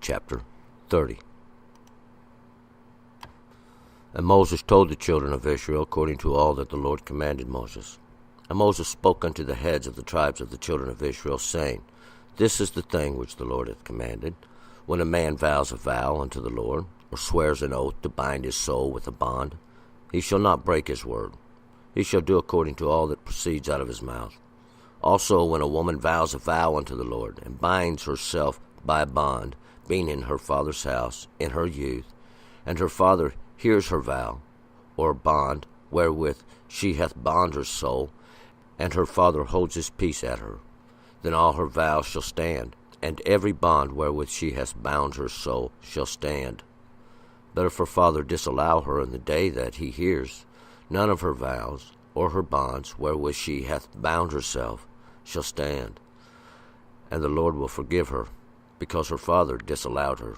chapter 30. And Moses told the children of Israel according to all that the Lord commanded Moses. And Moses spoke unto the heads of the tribes of the children of Israel, saying, This is the thing which the Lord hath commanded, when a man vows a vow unto the Lord, or swears an oath to bind his soul with a bond, he shall not break his word. He shall do according to all that proceeds out of his mouth. Also, when a woman vows a vow unto the Lord, and binds herself by a bond, being in her father's house, in her youth, and her father hears her vow, or bond, wherewith she hath bound her soul, and her father holds his peace at her, then all her vows shall stand, and every bond wherewith she hath bound her soul shall stand. But if her father disallow her in the day that he hears, none of her vows, or her bonds wherewith she hath bound herself, shall stand. And the Lord will forgive her, because her father disallowed her.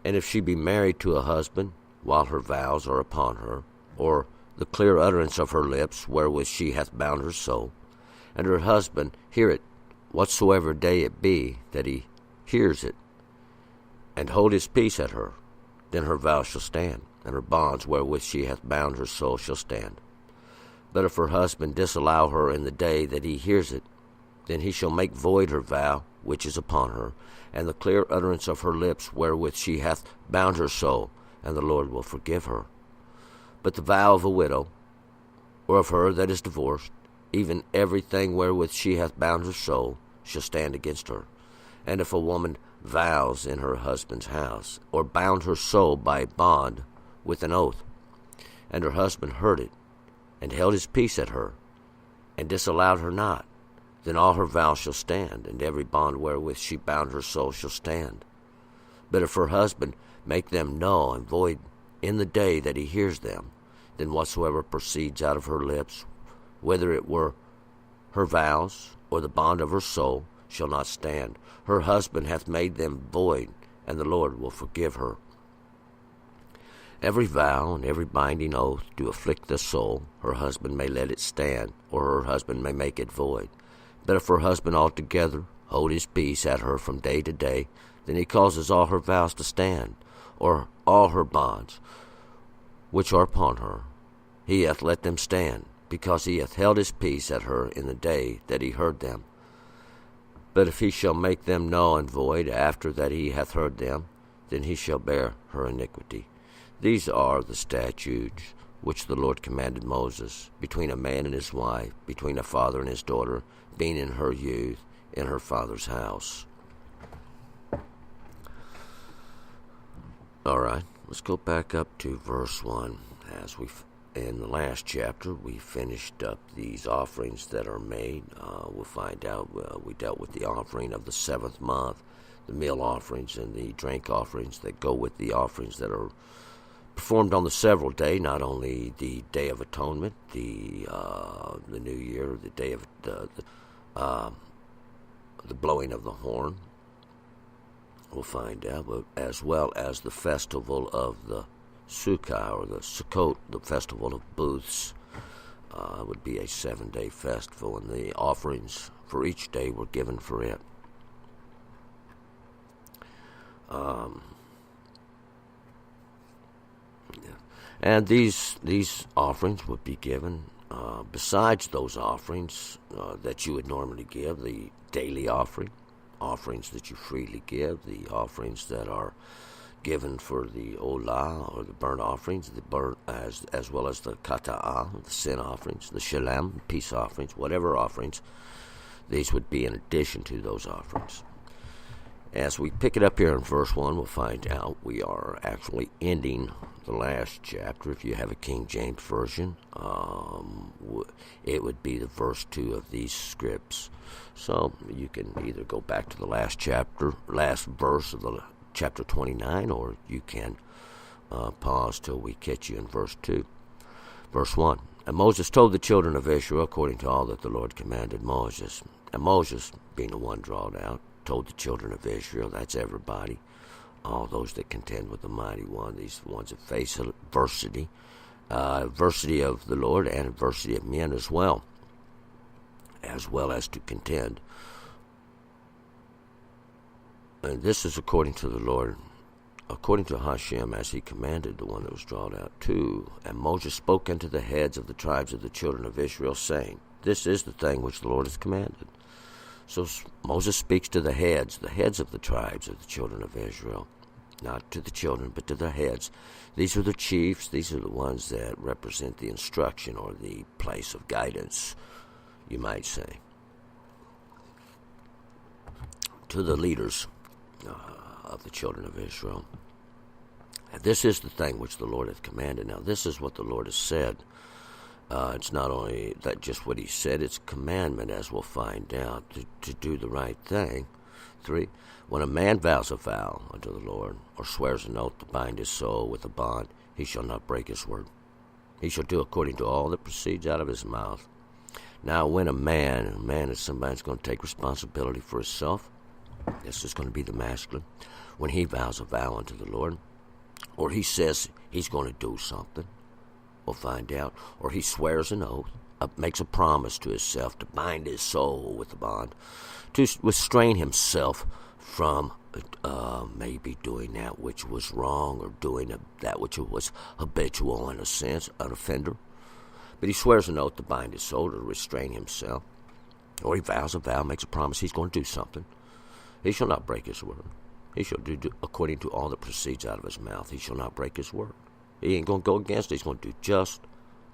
And if she be married to a husband, while her vows are upon her, or the clear utterance of her lips wherewith she hath bound her soul, and her husband hear it whatsoever day it be that he hears it, and hold his peace at her, then her vow shall stand, and her bonds wherewith she hath bound her soul shall stand. But if her husband disallow her in the day that he hears it, then he shall make void her vow which is upon her, and the clear utterance of her lips wherewith she hath bound her soul, and the Lord will forgive her. But the vow of a widow, or of her that is divorced, even everything wherewith she hath bound her soul, shall stand against her. And if a woman vows in her husband's house, or bound her soul by a bond with an oath, and her husband heard it, and held his peace at her, and disallowed her not, then all her vows shall stand, and every bond wherewith she bound her soul shall stand. But if her husband make them null and void in the day that he hears them, then whatsoever proceeds out of her lips, whether it were her vows or the bond of her soul, shall not stand. Her husband hath made them void, and the Lord will forgive her. Every vow and every binding oath do afflict the soul. Her husband may let it stand, or her husband may make it void. But if her husband altogether hold his peace at her from day to day, then he causes all her vows to stand, or all her bonds, which are upon her. He hath let them stand, because he hath held his peace at her in the day that he heard them. But if he shall make them null and void after that he hath heard them, then he shall bear her iniquity. These are the statutes which the Lord commanded Moses, between a man and his wife, between a father and his daughter, being in her youth, in her father's house. All right, let's go back up to verse 1. In the last chapter, we finished up these offerings that are made. We'll find out we dealt with the offering of the 7th month, the meal offerings and the drink offerings that go with the offerings that are performed on the several day, not only the Day of Atonement, the New Year, the day of the blowing of the horn. We'll find out, but as well as the festival of the Sukkah, or the Sukkot, the festival of booths. It would be a 7-day festival, and the offerings for each day were given for it. And these offerings would be given besides those offerings that you would normally give, the daily offerings that you freely give, the offerings that are given for the olah, or the burnt offerings, as well as the kata'ah, the sin offerings, the shalem, peace offerings, whatever offerings, these would be in addition to those offerings. As we pick it up here in verse 1, we'll find out we are actually ending the last chapter. If you have a King James Version, it would be the verse 2 of these scripts. So you can either go back to the last verse of the chapter 29, or you can pause till we catch you in verse 2. Verse 1, And Moses told the children of Israel according to all that the Lord commanded Moses. And Moses, being the one drawn out, told the children of Israel, that's everybody, all those that contend with the mighty one, these ones that face adversity of the Lord and adversity of men as well as to contend And this is according to the Lord, according to Hashem, as he commanded, the one that was drawn out too. And Moses spoke unto the heads of the tribes of the children of Israel, saying, this is the thing which the Lord has commanded. So Moses speaks to the heads of the tribes of the children of Israel. Not to the children, but to the heads. These are the chiefs. These are the ones that represent the instruction or the place of guidance, you might say. To the leaders of the children of Israel. And this is the thing which the Lord hath commanded. Now, this is what the Lord has said. It's not only that just what he said, it's commandment, as we'll find out, to do the right thing. 3, when a man vows a vow unto the Lord, or swears an oath to bind his soul with a bond, he shall not break his word. He shall do according to all that proceeds out of his mouth. Now, when a man is somebody that's going to take responsibility for himself, this is going to be the masculine, when he vows a vow unto the Lord, or he says he's going to do something, we'll find out, or he swears an oath, makes a promise to himself to bind his soul with a bond, to restrain himself from maybe doing that which was wrong, or doing that which was habitual in a sense, an offender. But he swears an oath to bind his soul, to restrain himself, or he vows a vow, makes a promise he's going to do something. He shall not break his word. He shall do according to all that proceeds out of his mouth. He shall not break his word. He ain't going to go against it. He's going to do just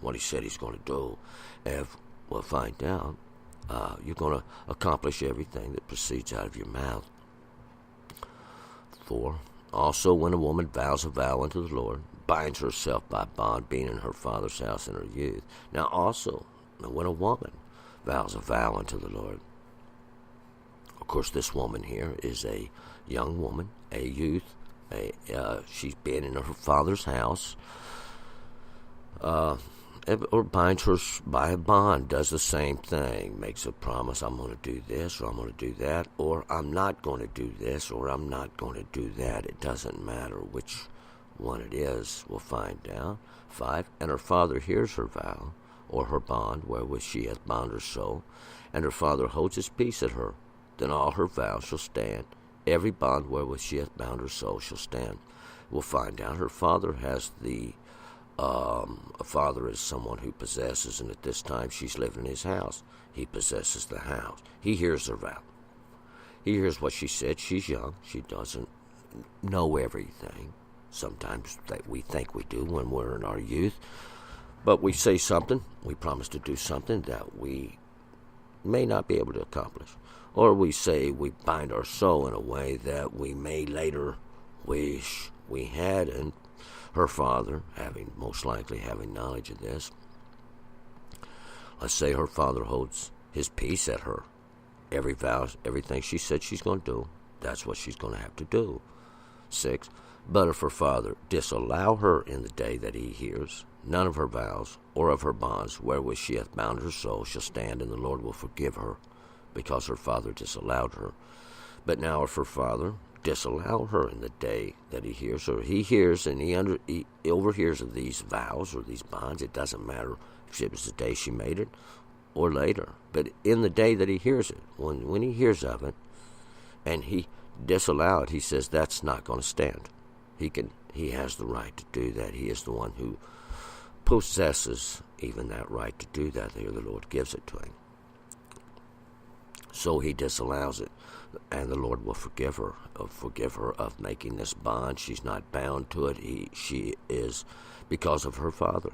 what he said he's going to do. And we'll find out, you're going to accomplish everything that proceeds out of your mouth. 4, also when a woman vows a vow unto the Lord, binds herself by bond, being in her father's house in her youth. Now also, when a woman vows a vow unto the Lord, of course this woman here is a young woman, a youth, she's been in her father's house, or binds her by a bond, does the same thing, makes a promise, I'm going to do this, or I'm going to do that, or I'm not going to do this, or I'm not going to do that. It doesn't matter which one it is, we'll find out. 5, and her father hears her vow, or her bond, wherewith she hath bound her soul, and her father holds his peace at her, then all her vows shall stand. Every bond wherewith she hath bound her soul shall stand. We'll find out her father has a father is someone who possesses, and at this time she's living in his house. He possesses the house. He hears her vow. He hears what she said. She's young. She doesn't know everything. Sometimes that we think we do when we're in our youth. But we say something. We promise to do something that we may not be able to accomplish. Or we say we bind our soul in a way that we may later wish we had. And her father, most likely having knowledge of this, let's say her father holds his peace at her. Every vow, everything she said she's going to do, that's what she's going to have to do. 6, but if her father disallow her in the day that he hears, none of her vows or of her bonds wherewith she hath bound her soul shall stand, and the Lord will forgive her, because her father disallowed her. But now if her father disallow her in the day that he hears her, he hears and he overhears of these vows or these bonds, it doesn't matter if it was the day she made it or later, but in the day that he hears it, when he hears of it, and he disallow it, he says that's not going to stand. He has the right to do that. He is the one who possesses even that right to do that. There, the Lord gives it to him. So he disallows it, and the Lord will forgive her of making this bond. She's not bound to it. She is, because of her father.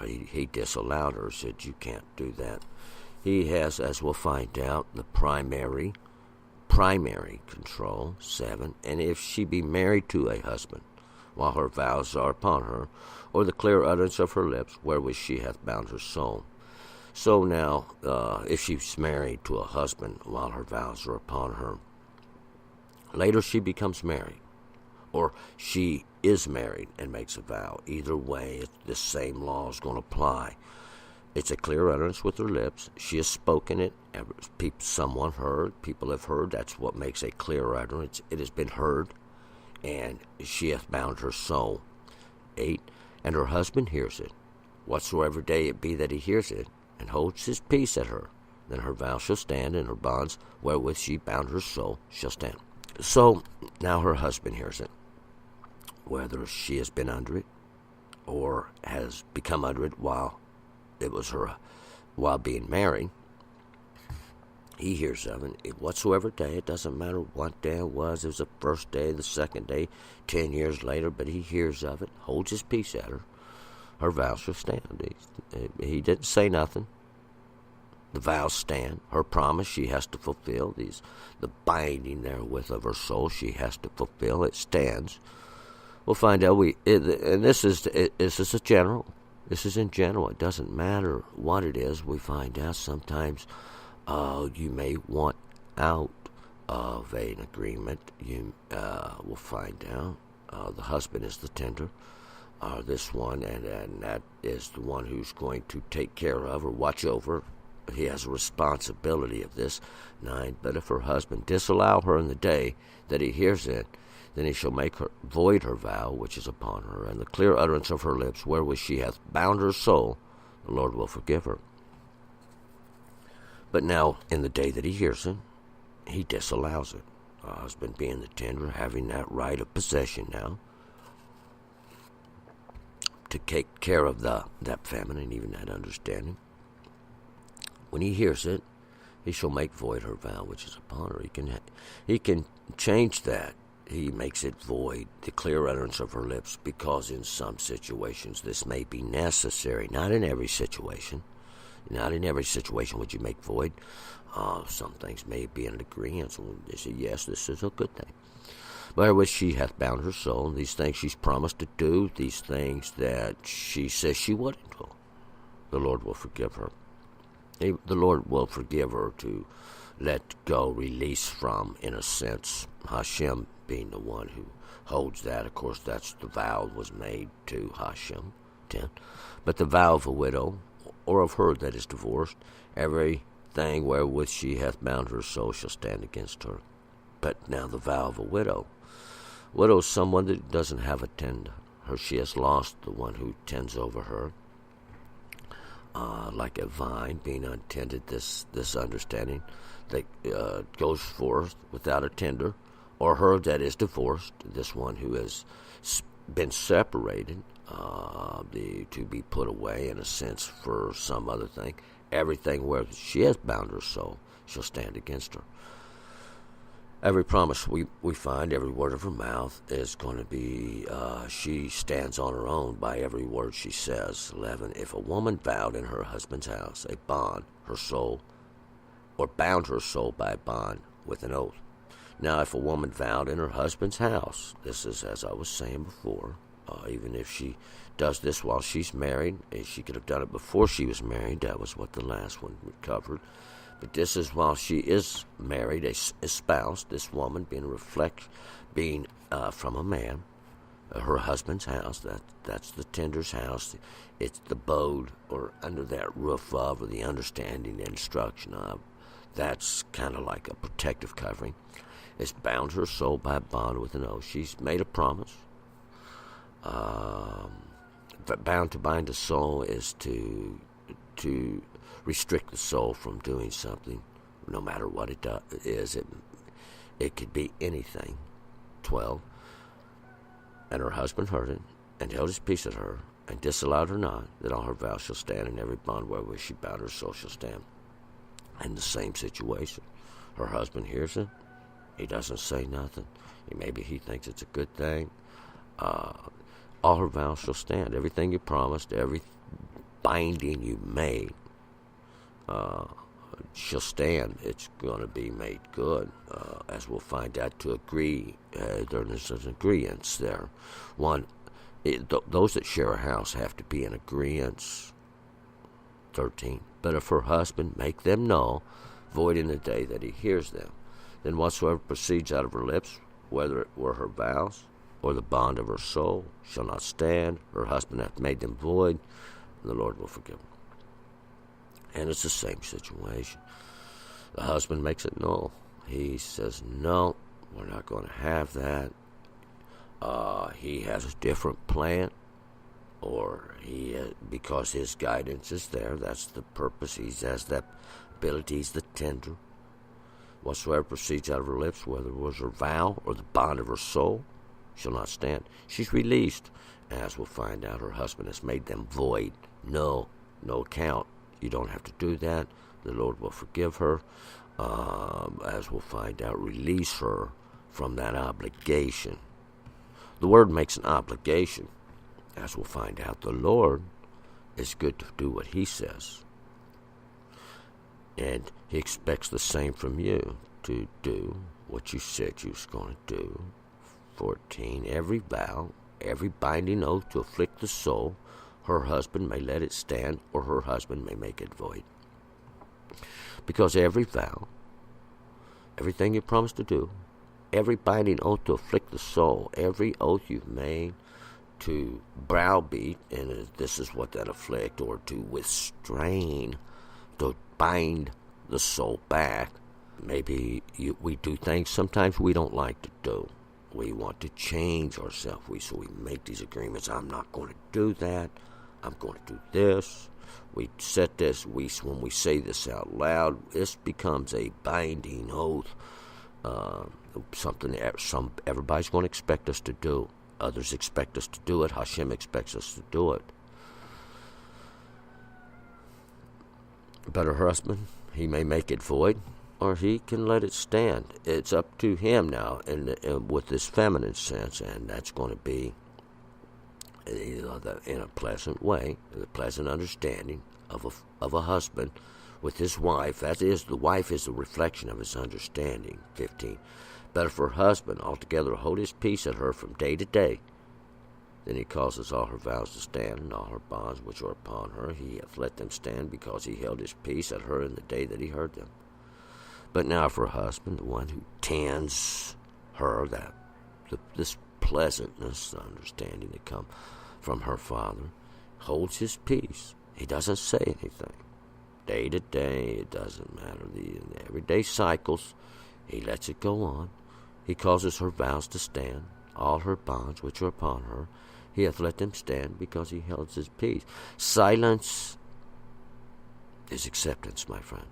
He disallowed her, said you can't do that. He has, as we'll find out, the primary control. 7, and if she be married to a husband, while her vows are upon her, or the clear utterance of her lips, wherewith she hath bound her soul. So now, if she's married to a husband while her vows are upon her, later she becomes married, or she is married and makes a vow. Either way, the same law is going to apply. It's a clear utterance with her lips. She has spoken it. Someone heard. People have heard. That's what makes a clear utterance. It has been heard, and she hath bound her soul. 8, and her husband hears it, whatsoever day it be that he hears it, and holds his peace at her, then her vow shall stand, and her bonds wherewith she bound her soul shall stand. So now her husband hears it, whether she has been under it or has become under it while being married. He hears of it. Whatsoever day, it doesn't matter what day it was the first day, the second day, 10 years later, but he hears of it, holds his peace at her. Her vows shall stand. He didn't say nothing. The vows stand. Her promise she has to fulfill. The binding therewith of her soul she has to fulfill. It stands. We'll find out. And this is a general. This is in general. It doesn't matter what it is. We find out sometimes you may want out of an agreement. You will find out the husband is the tender. This one, and that is the one who's going to take care of or watch over. He has a responsibility of this. 9. But if her husband disallow her in the day that he hears it, then he shall make her void her vow which is upon her, and the clear utterance of her lips wherewith she hath bound her soul, the Lord will forgive her. But now, in the day that he hears it, he disallows it. The husband being the tender, having that right of possession now, to take care of that feminine, even that understanding. When he hears it, he shall make void her vow which is upon her. He can change that. He makes it void, the clear utterance of her lips, because in some situations this may be necessary. Not in every situation. Not in every situation would you make void. Some things may be in agreement. So they say, yes, this is a good thing. Wherewith she hath bound her soul, these things she's promised to do, these things that she says she wouldn't do, the Lord will forgive her. The Lord will forgive her to let go, release from, in a sense, Hashem being the one who holds that. Of course, that's the vow was made to Hashem. 10. But the vow of a widow, or of her that is divorced, everything wherewith she hath bound her soul shall stand against her. But now the vow of a widow. Widow is someone that doesn't have a tender. She has lost the one who tends over her. Like a vine being untended, this understanding that goes forth without a tender. Or her that is divorced, this one who has been separated, to be put away in a sense for some other thing. Everything where she has bound her soul shall stand against her. Every promise we find, every word of her mouth is going to be, she stands on her own by every word she says. 11. If a woman vowed in her husband's house a bond, her soul, or bound her soul by a bond with an oath. Now, if a woman vowed in her husband's house, this is as I was saying before, even if she does this while she's married, she could have done it before she was married. That was what the last one covered. But this is while she is married, espoused, this woman being from a man, her husband's house. That's the tender's house. It's the abode, or under that roof of, or the understanding and instruction of. That's kind of like a protective covering. It's bound her soul by a bond with an oath. She's made a promise. Bound to bind a soul is to restrict the soul from doing something, no matter what it is. It could be anything. 12. And her husband heard it, and held his peace at her, and disallowed her not, that all her vows shall stand, and every bond wherewith she bound her soul shall stand. In the same situation, her husband hears it. He doesn't say nothing. Maybe he thinks it's a good thing. All her vows shall stand. Everything you promised, every binding you made, shall stand. It's going to be made good, as we'll find out. To agree, there's an agreement there. Those that share a house have to be in agreement. 13. But if her husband make them null, void in the day that he hears them, then whatsoever proceeds out of her lips, whether it were her vows or the bond of her soul, shall not stand. Her husband hath made them void, and the Lord will forgive them. And it's the same situation. The husband makes it null. He says, no, we're not going to have that. He has a different plan, or because his guidance is there. That's the purpose. He has that ability. He's the tender. Whatsoever proceeds out of her lips, whether it was her vow or the bond of her soul, shall not stand. She's released. As we'll find out, her husband has made them void. No account. You don't have to do that. The Lord will forgive her. As we'll find out, release her from that obligation. The word makes an obligation. As we'll find out, the Lord is good to do what he says. And he expects the same from you, to do what you said you was going to do. 14, every vow, every binding oath to afflict the soul, her husband may let it stand, or her husband may make it void. Because every vow, everything you promised to do, every binding oath to afflict the soul, every oath you've made to browbeat, and this is what that afflict, or to restrain, to bind the soul back. Maybe we do things sometimes we don't like to do. We want to change ourselves. So we make these agreements. I'm not going to do that. I'm going to do this. We set this. When we say this out loud, this becomes a binding oath. Something everybody's going to expect us to do. Others expect us to do it. Hashem expects us to do it. But her husband, he may make it void, or he can let it stand. It's up to him now, and with this feminine sense, and that's going to be in a pleasant way, the pleasant understanding of a husband with his wife. That is, the wife is a reflection of his understanding. 15. Better for her husband altogether hold his peace at her from day to day. Then he causes all her vows to stand, and all her bonds which are upon her. He hath let them stand, because he held his peace at her in the day that he heard them. But now for her husband, the one who tends her, this pleasantness, the understanding that come from her father, holds his peace. He doesn't say anything. Day to day, it doesn't matter. The everyday cycles, he lets it go on. He causes her vows to stand, all her bonds which are upon her. He hath let them stand, because he held his peace. Silence is acceptance, my friend.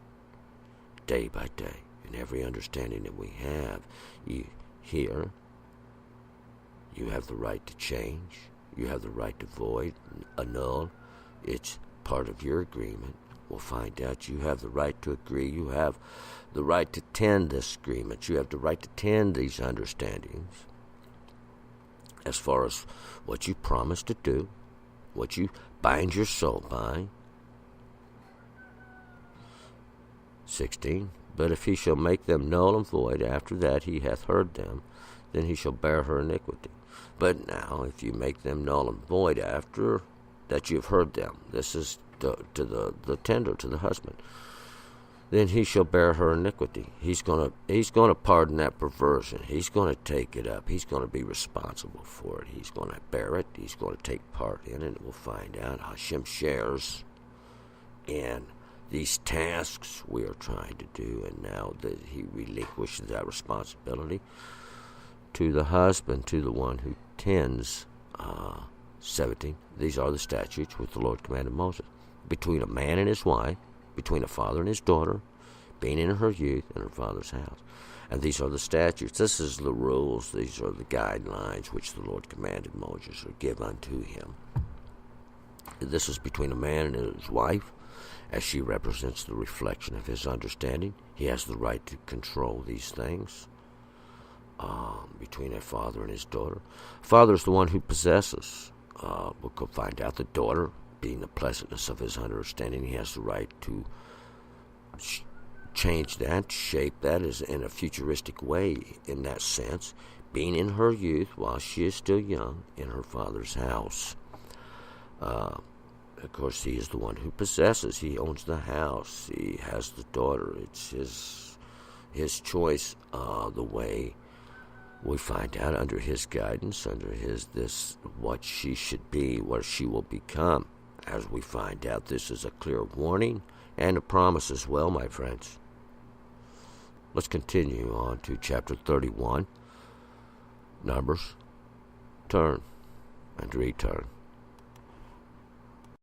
Day by day, in every understanding that we have, you have the right to change. You have the right to void, annul. It's part of your agreement. We'll find out you have the right to agree. You have the right to tend this agreement. You have the right to tend these understandings as far as what you promise to do, what you bind your soul by. 16. But if he shall make them null and void after that he hath heard them, then he shall bear her iniquity. But now, if you make them null and void after that you've heard them, this is to the tender, to the husband, then he shall bear her iniquity. He's going to pardon that perversion. He's going to take it up. He's going to be responsible for it. He's going to bear it. He's going to take part in it. We'll find out. Hashem shares in these tasks we are trying to do, and now that he relinquishes that responsibility to the husband, to the one who tends. 17. These are the statutes which the Lord commanded Moses. Between a man and his wife, between a father and his daughter, being in her youth in her father's house. And these are the statutes. This is the rules. These are the guidelines which the Lord commanded Moses, or give unto him. This is between a man and his wife, as she represents the reflection of his understanding. He has the right to control these things. Between a father and his daughter. Father is the one who possesses. We'll find out the daughter, being the pleasantness of his understanding, he has the right to change that, shape that as in a futuristic way in that sense, being in her youth while she is still young in her father's house. Of course, he is the one who possesses. He owns the house. He has the daughter. It's his choice, the way we find out under his guidance, under what she should be, what she will become. As we find out, this is a clear warning and a promise as well, my friends. Let's continue on to chapter 31. Numbers. Turn and return.